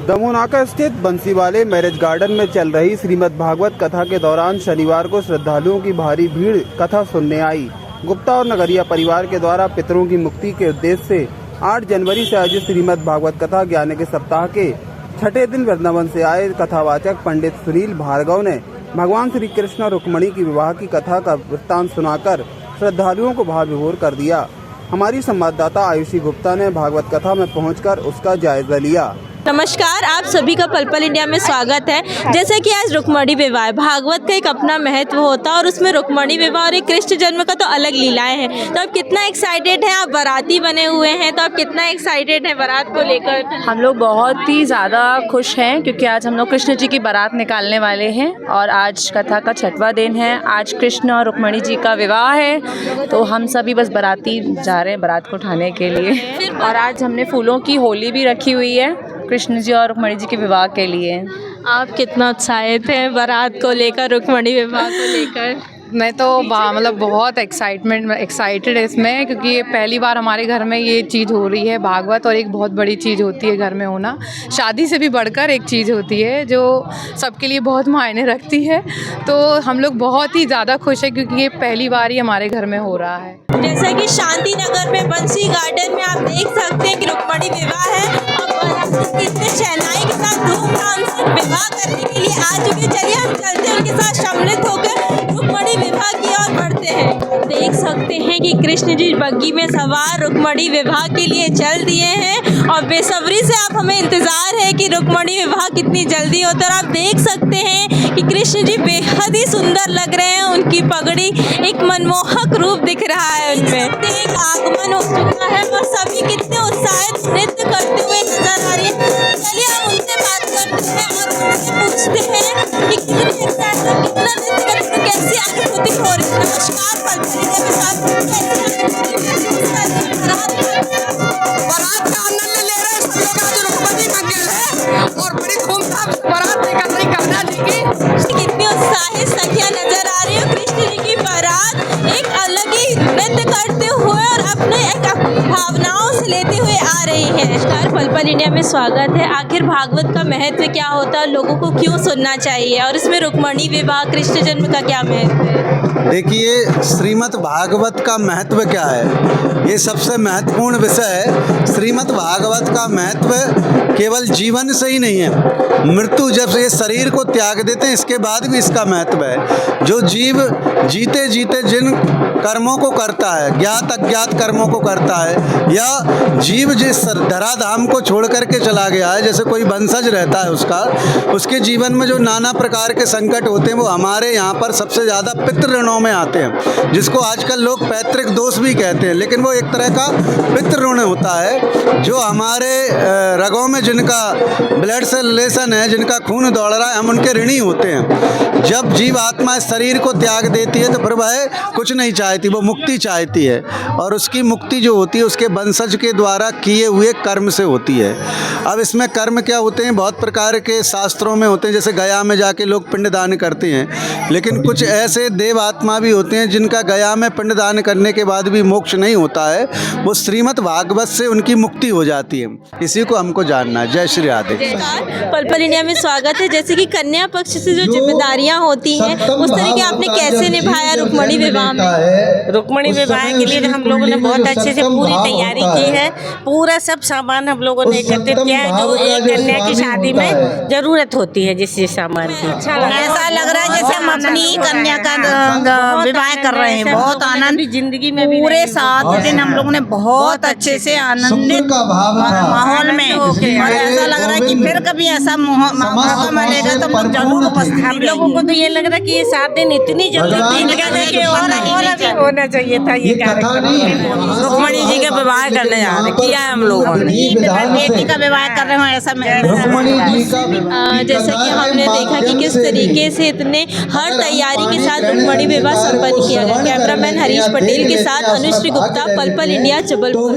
दमोनाका स्थित बंसीवाले marriage garden में चल रही श्रीमद् भागवत कथा के दौरान शनिवार को श्रद्धालुओं की भारी भीड़ कथा सुनने आई। गुप्ता और नगरिया परिवार के द्वारा पितरों की मुक्ति के उद्देश्य से 8 जनवरी से आयोजित श्रीमद् भागवत कथा ज्ञान के सप्ताह के छठे दिन वृंदावन से आए कथावाचक पंडित सुनील भार्गव ने भगवान श्री कृष्ण और रुक्मणी की विवाह की कथा का वृत्तांत सुनाकर श्रद्धालुओं को भाव विभोर कर दिया। हमारी संवाददाता आयुषी गुप्ता ने भागवत कथा में पहुंचकर उसका जायजा लिया। नमस्कार, आप सभी का पल पल इंडिया में स्वागत है। जैसे कि आज रुक्मणी विवाह, भागवत का एक अपना महत्व होता है और उसमें रुक्मणी विवाह और एक कृष्ण जन्म का तो अलग लीलाएं हैं। तो आप कितना एक्साइटेड हैं? आप बाराती बने हुए हैं, तो आप कितना एक्साइटेड हैं बारात को लेकर? हम लोग बहुत ही ज़्यादा खुश हैं क्योंकि आज हम लोग कृष्ण जी की बारात निकालने वाले हैं और आज कथा का 6वां दिन है। आज कृष्ण और रुक्मणी जी का विवाह है, तो हम सभी बस बाराती जा रहे हैं बारात को उठाने के लिए। और आज हमने फूलों की होली भी रखी हुई है कृष्ण जी और रुक्मणी जी के विवाह के लिए। आप कितना उत्साहित हैं बारात को लेकर, रुक्मणी विवाह को लेकर? मैं तो मतलब बहुत एक्साइटेड है इसमें, क्योंकि ये पहली बार हमारे घर में ये चीज़ हो रही है। भागवत और एक बहुत बड़ी चीज़ होती है घर में होना, शादी से भी बढ़कर एक चीज़ होती है जो सबके लिए बहुत मायने रखती है। तो हम लोग बहुत ही ज़्यादा खुश हैं क्योंकि ये पहली बार ही हमारे घर में हो रहा है। जैसा कि शांति नगर में बंसी गार्डन में आप देख सकते हैं कि रुक्मणी विवाह है और कितने शहनाई के साथ धूमधाम से विवाह करने के लिए आ चुके। चलिए हम चलते हैं उनके साथ सम्मिलित होकर रुक्मणी विवाह की ओर बढ़ते हैं। देख सकते हैं कि कृष्ण जी बग्गी में सवार रुक्मणी विवाह के लिए चल दिए हैं और बेसब्री से आप हमें इंतजार है कि रुक्मणी विवाह कितनी जल्दी होता है। आप देख सकते हैं कि कृष्ण जी बेहद ही सुंदर लग रहे हैं, उनकी पगड़ी एक मनमोहक रूप दिख रहा है उनमें। एक आगमन हो चुका है और सभी कितने उत्साहित नृत्य करते हुए नजर आ रही है। चलिए हम उनसे बात करते हैं और उनसे पूछते हैं कि कितने एक्साइटेड, कितना नृत्य करते, कैसी अनुभूति हो रही है। नमस्कार, बारात का आनंद ले रहे हैं सब लोग। आज रुक्मणी मंगल है और बड़ी धूमधाम से बारात निकल रही कान्हा जी की। कितनी उत्साहित सखियां नजर आ रही है। कृष्ण जी की बारात एक अलग ही नृत्य करते हुए और अपने एक भावनाओं से लेते हुए आ रही है। नमस्कार, पल पल इंडिया में स्वागत है। आखिर भागवत का महत्व क्या होता है, लोगों को क्यों सुनना चाहिए और इसमें रुक्मणी विवाह कृष्ण जन्म का क्या महत्व है? देखिए, श्रीमद् भागवत का महत्व क्या है, ये सबसे महत्वपूर्ण विषय है। श्रीमद् भागवत का महत्व केवल जीवन से ही नहीं है, मृत्यु जब ये शरीर को त्याग देते हैं इसके बाद भी इसका महत्व है। जो जीव जीते जीते जिन कर्मों को करता है, ज्ञात अज्ञात कर्मों को करता है, या जीव जिस धराधाम को छोड़ करके चला गया है, जैसे कोई वंशज रहता है उसके जीवन में जो नाना प्रकार के संकट होते हैं वो हमारे यहाँ पर सबसे ज़्यादा पितृ ऋणों में आते हैं, जिसको आजकल लोग पैतृक दोष भी कहते हैं, लेकिन वो एक तरह का पितृ ऋण होता है। जो हमारे रगों में जिनका ब्लड से रिलेशन है, जिनका खून दौड़ रहा है, हम उनके ऋणी होते हैं। जब जीव आत्मा इस शरीर को त्याग देती है तो फिर वह कुछ नहीं चाहती, वो मुक्ति चाहती है और उसकी मुक्ति जो होती है उसके वंशज के द्वारा किए हुए कर्म से होती है। अब इसमें कर्म क्या होते हैं, बहुत प्रकार के शास्त्रों में होते हैं, जैसे गया में जाके लोग पिंडदान करते हैं, लेकिन कुछ ऐसे देव आत्मा भी होते हैं जिनका गया में पिंडदान करने के बाद भी मोक्ष नहीं होता है, वो श्रीमद् भागवत से उनकी मुक्ति हो जाती है। इसी को हमको जानना है। जय श्री राधे। पल पल इंडिया में स्वागत है। जैसे कि कन्या पक्ष से जो जिम्मेदारियां होती हैं उस तरीके आपने कैसे निभाया रुक्मणी विवाह में? रुक्मणी विवाह के लिए हम लोगों ने बहुत अच्छे से पूरी तैयारी की है। पूरा सब सामान हम लोगों ने एकत्रित किया है जो एक कन्या की शादी में जरूरत होती है, जिस सामान की। ऐसा लग रहा है जैसे हम अपनी कन्या का विवाह कर रहे हैं। बहुत आनंद जिंदगी में पूरे 7 दिन हम लोगों ने बहुत अच्छे से आनंदित माहौल में, और ऐसा लग रहा है कि फिर कभी ऐसा मौका मिलेगा तो जरूर उपस्थित। हम लोगों को तो ये लग रहा है कि ये 7 दिन इतनी जल्दी बीत गए कि और होना चाहिए था ये कार्यक्रम। रुक्मणी जी का विवाह करने जा रहे किया है हम लोगों ने। बेटी का विवाह कर रहे हो ऐसा जैसा कि हमने देखा कि किस तरीके से इतने हर तैयारी के साथ रुक्मणी विवाह संपन्न किया गया। कैमरामैन हरीश पटेल के साथ अनुश्री गुप्ता, पल पल इंडिया, जबलपुर।